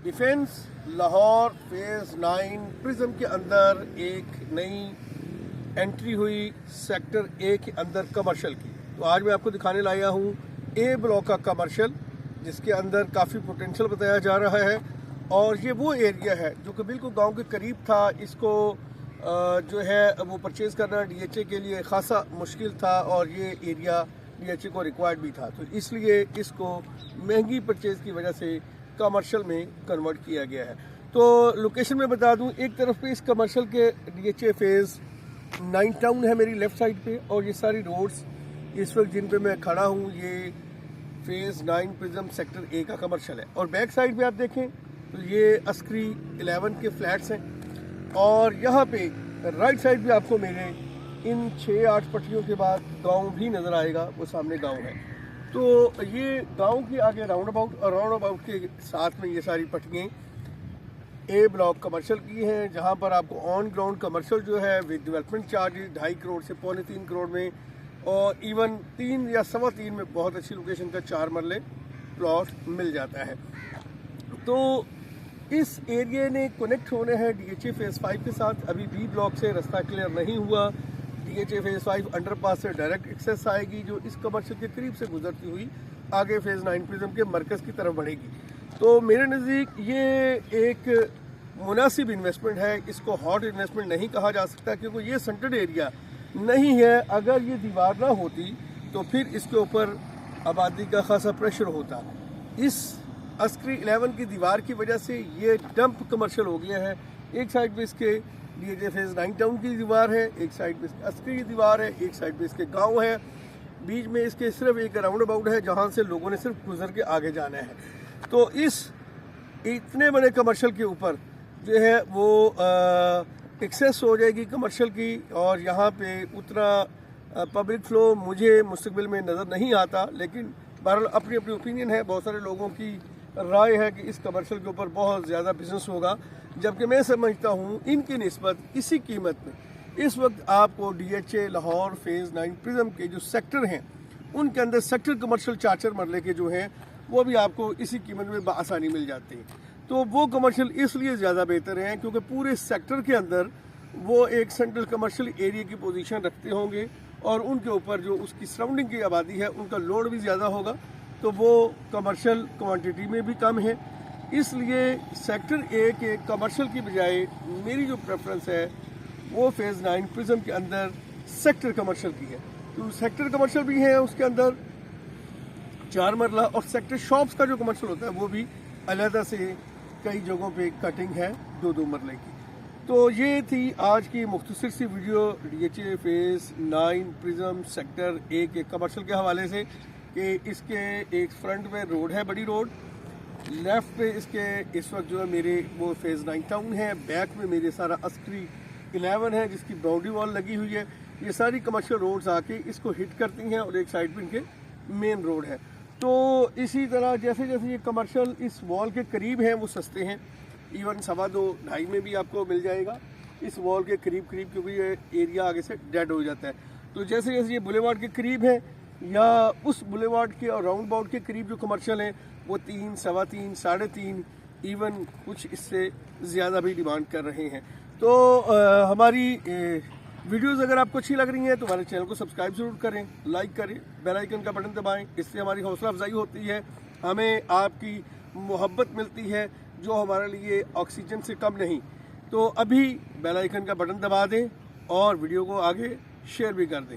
Defence Lahore phase 9 prism के अंदर एक नई एंट्री हुई सेक्टर ए के अंदर कमर्शियल की। तो आज मैं आपको दिखाने लाया हूँ ए ब्लॉक का कमर्शियल, जिसके अंदर काफ़ी पोटेंशियल बताया जा रहा है। और ये वो एरिया है जो कि बिल्कुल गांव के करीब था। इसको जो है वो परचेज करना डीएचए के लिए खासा मुश्किल था और ये एरिया डीएचए को रिक्वायर्ड भी था, तो इसलिए इसको महंगी परचेज की वजह से कमर्शियल में कन्वर्ट किया गया है। तो लोकेशन में बता दूं, एक तरफ पे इस कमर्शियल के डीएचए फेज़ 9 टाउन है मेरी लेफ़्ट साइड पे, और ये सारी रोड्स इस वक्त जिन पे मैं खड़ा हूँ ये फेज़ 9 प्रिज्म सेक्टर ए का कमर्शियल है। और बैक साइड पे आप देखें तो ये अस्करी 11 के फ्लैट्स हैं, और यहाँ पे राइट साइड पे आपको मेरे इन 6-8 पट्टियों के बाद गांव भी नज़र आएगा, वो सामने गांव है। तो ये गांव के आगे राउंड अबाउट, और राउंड अबाउट के साथ में ये सारी पट्टियाँ ए ब्लॉक कमर्शियल की हैं, जहाँ पर आपको ऑन ग्राउंड कमर्शियल जो है विद डेवलपमेंट चार्जेस 2.5 करोड़ से 3.25 करोड़ में, और इवन 3 या 3.25 में बहुत अच्छी लोकेशन का 4 मरले प्लॉट मिल जाता है। तो इस एरिया ने कनेक्ट होने हैं डीएचए फेज़ 5 के साथ। अभी बी ब्लॉक से रास्ता क्लियर नहीं हुआ। डीएचए फेज़ 5 अंडरपास से डायरेक्ट एक्सेस आएगी जो इस कमर्शियल के करीब से गुजरती हुई आगे फेज़ 9 प्रिज्म के मरकज़ की तरफ बढ़ेगी। तो मेरे नज़दीक ये एक मुनासिब इन्वेस्टमेंट है। इसको हॉट इन्वेस्टमेंट नहीं कहा जा सकता क्योंकि ये सेंटर्ड एरिया नहीं है। अगर ये दीवार ना होती तो फिर इसके ऊपर आबादी का खासा प्रेशर होता। इस अस्करी 11 की दीवार की वजह से ये डंप कमर्शियल हो गया है। एक साइड पे इसके डीएचए फेज़ 9 टाउन की दीवार है, एक साइड पे अस्करी की दीवार है, एक साइड पे इसके गांव है, बीच में इसके सिर्फ एक राउंड अबाउट है जहां से लोगों ने सिर्फ गुजर के आगे जाना है। तो इस इतने बड़े कमर्शियल के ऊपर जो है वो एक्सेस हो जाएगी कमर्शियल की, और यहाँ पे उतना पब्लिक फ्लो मुझे मुस्तकबिल में नज़र नहीं आता। लेकिन बहरहाल अपनी अपनी ओपिनियन है, बहुत सारे लोगों की राय है कि इस कमर्शियल के ऊपर बहुत ज़्यादा बिजनेस होगा, जबकि मैं समझता हूँ इनकी निस्बत इसी कीमत में इस वक्त आपको डीएचए लाहौर फेज़ 9 प्रिज्म के जो सेक्टर हैं उनके अंदर सेक्टर कमर्शियल 4 मरले के जो हैं वो भी आपको इसी कीमत में आसानी मिल जाते हैं। तो वो कमर्शियल इसलिए ज़्यादा बेहतर हैं क्योंकि पूरे सेक्टर के अंदर वो एक सेंट्रल कमर्शियल एरिया की पोजीशन रखते होंगे, और उनके ऊपर जो उसकी सराउंडिंग की आबादी है उनका लोड भी ज़्यादा होगा, तो वो कमर्शियल क्वांटिटी में भी कम है। इसलिए सेक्टर ए के कमर्शियल की बजाय मेरी जो प्रेफरेंस है वो फेज़ 9 प्रिज्म के अंदर सेक्टर कमर्शियल की है। तो सेक्टर कमर्शियल भी है, उसके अंदर 4 मरला, और सेक्टर शॉप्स का जो कमर्शियल होता है वो भी अलहदा से कई जगहों पे कटिंग है 2-2 मरले की। तो ये थी आज की मुख्तसर सी video DHA phase 9 prism sector A के कमर्शियल के हवाले से, कि इसके एक फ्रंट में रोड है, बड़ी रोड, लेफ़्ट पे इसके इस वक्त जो है मेरे वो फेज़ 9 टाउन है, बैक में मेरे सारा अस्करी 11 है जिसकी बाउंड्री वॉल लगी हुई है। ये सारी कमर्शियल रोड्स आके इसको हिट करती हैं, और एक साइड पे इनके मेन रोड है। तो इसी तरह जैसे जैसे ये कमर्शियल इस वॉल के करीब हैं वो सस्ते हैं, इवन 2.25-2.5 में भी आपको मिल जाएगा इस वॉल के करीब करीब, क्योंकि ये एरिया आगे से डेड हो जाता है। तो जैसे जैसे ये बुलेवार्ड के करीब है या उस बुलेवार्ड के और राउंड अबाउट के करीब जो कमर्शियल हैं वो 3, 3.25, 3.5, इवन कुछ इससे ज़्यादा भी डिमांड कर रहे हैं। तो हमारी वीडियोस अगर आपको अच्छी लग रही हैं तो हमारे चैनल को सब्सक्राइब ज़रूर करें, लाइक करें, बेल आइकन का बटन दबाएं। इससे हमारी हौसला अफजाई होती है, हमें आपकी मोहब्बत मिलती है जो हमारे लिए ऑक्सीजन से कम नहीं। तो अभी बेल आइकन का बटन दबा दें और वीडियो को आगे शेयर भी कर दें।